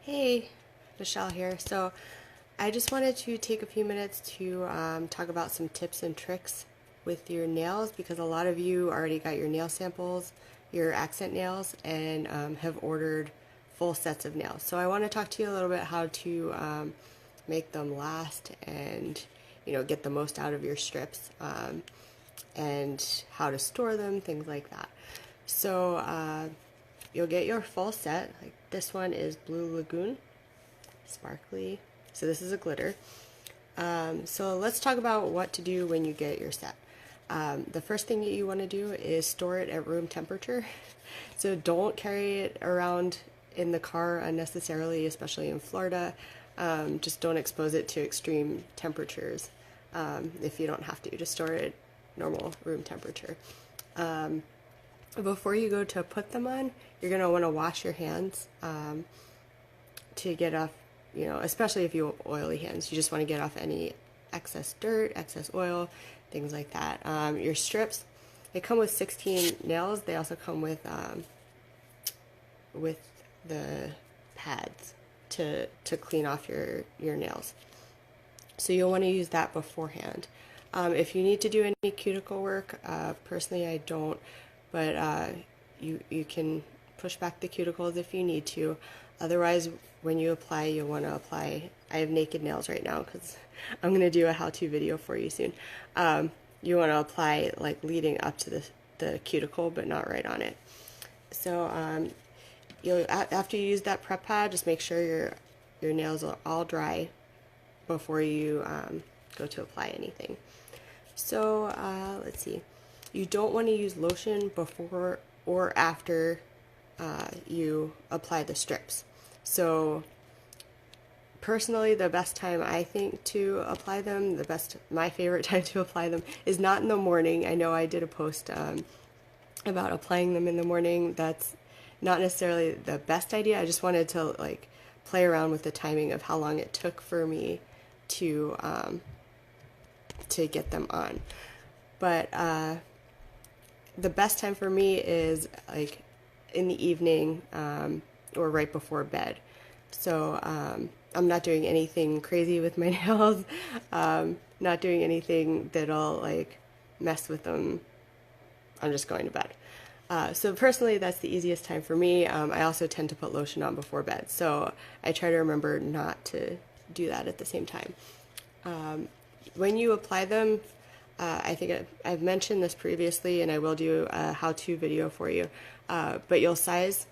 Hey, Michelle here. So, I just wanted to take a few minutes to talk about some tips and tricks with your nails because a lot of you already got your nail samples, your accent nails, and have ordered full sets of nails. So, I want to talk to you a little bit how to make them last and get the most out of your strips and how to store them, things like that. So, you'll get your full set. Like this one is Blue Lagoon, sparkly. So this is a glitter. So let's talk about what to do when you get your set. The first thing that you want to do is store it at room temperature. So don't carry it around in the car unnecessarily, especially in Florida. Just don't expose it to extreme temperatures if you don't have to. Just store it normal room temperature. Before you go to put them on, you're going to want to wash your hands to get off, especially if you have oily hands. You just want to get off any excess dirt, excess oil, things like that. Your strips, they come with 16 nails. They also come with the pads to clean off your nails. So you'll want to use that beforehand. If you need to do any cuticle work, personally I don't, but you can push back the cuticles if you need to. Otherwise, when you apply, you'll want to apply. I have naked nails right now because I'm going to do a how-to video for you soon. You want to apply like leading up to the cuticle, but not right on it. So after you use that prep pad, just make sure your nails are all dry before you go to apply anything. So let's see. You don't want to use lotion before or after you apply the strips. So personally, the best time I think to apply them, my favorite time to apply them is not in the morning. I know I did a post about applying them in the morning. That's not necessarily the best idea. I just wanted to like play around with the timing of how long it took for me to get them on. But the best time for me is like in the evening or right before bed. So I'm not doing anything crazy with my nails, not doing anything that'll like mess with them. I'm just going to bed. So personally, that's the easiest time for me. I also tend to put lotion on before bed, so I try to remember not to do that at the same time. When you apply them, I think I've mentioned this previously, and I will do a how-to video for you, but you'll size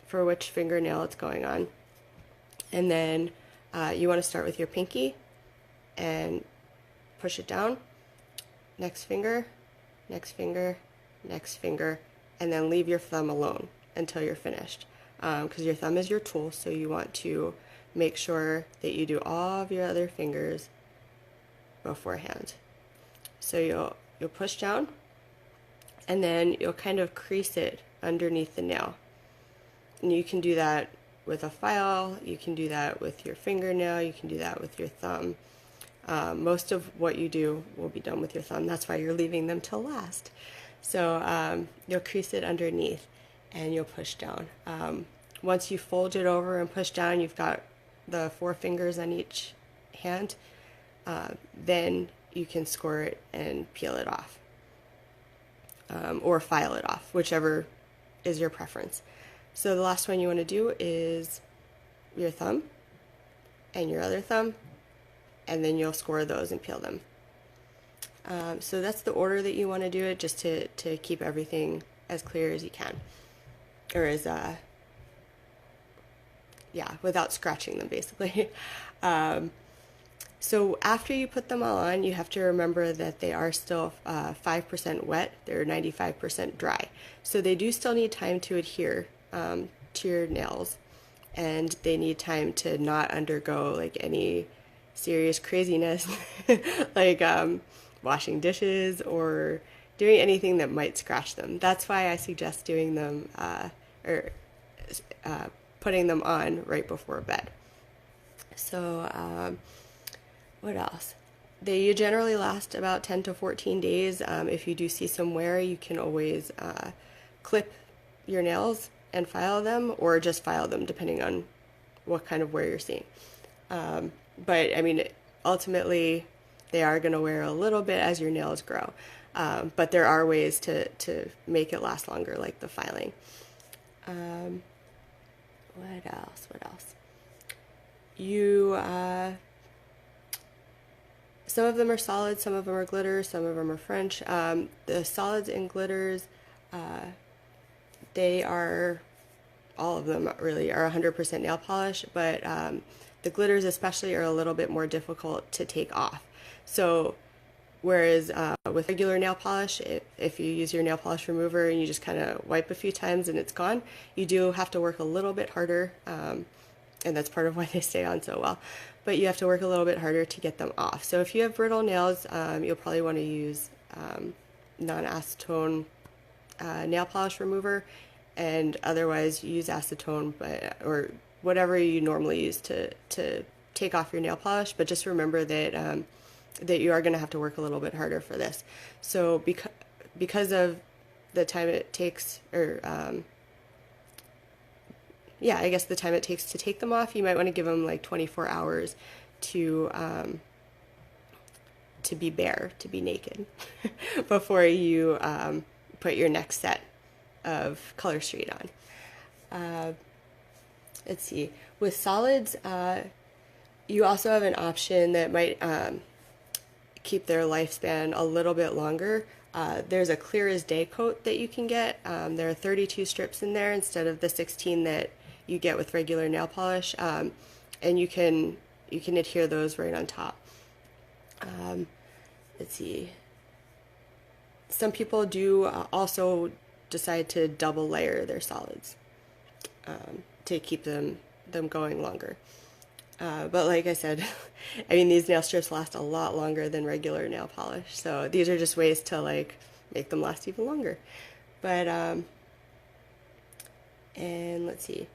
for which fingernail it's going on. And then you want to start with your pinky and push it down, next finger, next finger, next finger, and then leave your thumb alone until you're finished. Because your thumb is your tool, so you want to make sure that you do all of your other fingers beforehand. So you'll push down, and then you'll kind of crease it underneath the nail. And you can do that with a file, you can do that with your fingernail, you can do that with your thumb. Most of what you do will be done with your thumb. That's why you're leaving them till last. So you'll crease it underneath, and you'll push down. Once you fold it over and push down, you've got the 4 fingers on each hand. Then you can score it and peel it off, or file it off, whichever is your preference. So the last one you want to do is your thumb and your other thumb, and then you'll score those and peel them. So that's the order that you want to do it, just to keep everything as clear as you can, or as without scratching them basically. So after you put them all on, you have to remember that they are still 5% wet. They're 95% dry. So they do still need time to adhere to your nails, and they need time to not undergo like any serious craziness like washing dishes or doing anything that might scratch them. That's why I suggest doing them putting them on right before bed. So what else? They generally last about 10 to 14 days. If you do see some wear, you can always clip your nails and file them, or just file them depending on what kind of wear you're seeing. But I mean, ultimately, they are going to wear a little bit as your nails grow. But there are ways to make it last longer, like the filing. What else? What else? You, some of them are solids, some of them are glitters, some of them are French. The solids and glitters, they are, all of them really are 100% nail polish, but the glitters especially are a little bit more difficult to take off. So whereas with regular nail polish, if you use your nail polish remover and you just kind of wipe a few times and it's gone, you do have to work a little bit harder, and that's part of why they stay on so well. But you have to work a little bit harder to get them off. So if you have brittle nails, you'll probably want to use non-acetone nail polish remover, and otherwise use acetone, or whatever you normally use to take off your nail polish. But just remember that that you are going to have to work a little bit harder for this. So because of the time it takes, or yeah, I guess the time it takes to take them off, you might want to give them like 24 hours to be bare, to be naked, before you put your next set of Color Street on. Let's see. With solids, you also have an option that might keep their lifespan a little bit longer. There's a clear as day coat that you can get. There are 32 strips in there instead of the 16 that you get with regular nail polish, and you can adhere those right on top. Let's see. Some people do also decide to double layer their solids to keep them going longer. But like I said, I mean, these nail strips last a lot longer than regular nail polish. So these are just ways to like make them last even longer. But, and let's see.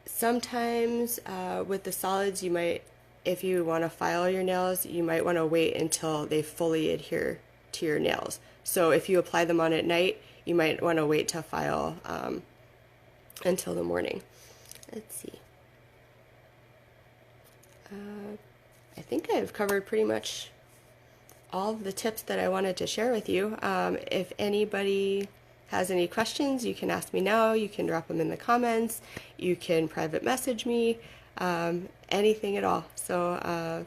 Sometimes with the solids, you might, if you want to file your nails, you might want to wait until they fully adhere to your nails. So if you apply them on at night, you might want to wait to file until the morning. Let's see. I think I've covered pretty much all of the tips that I wanted to share with you. If anybody has any questions, you can ask me now. You can drop them in the comments. You can private message me, anything at all. So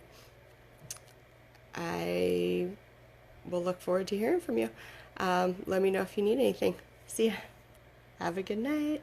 I will look forward to hearing from you. Let me know if you need anything. See ya. Have a good night.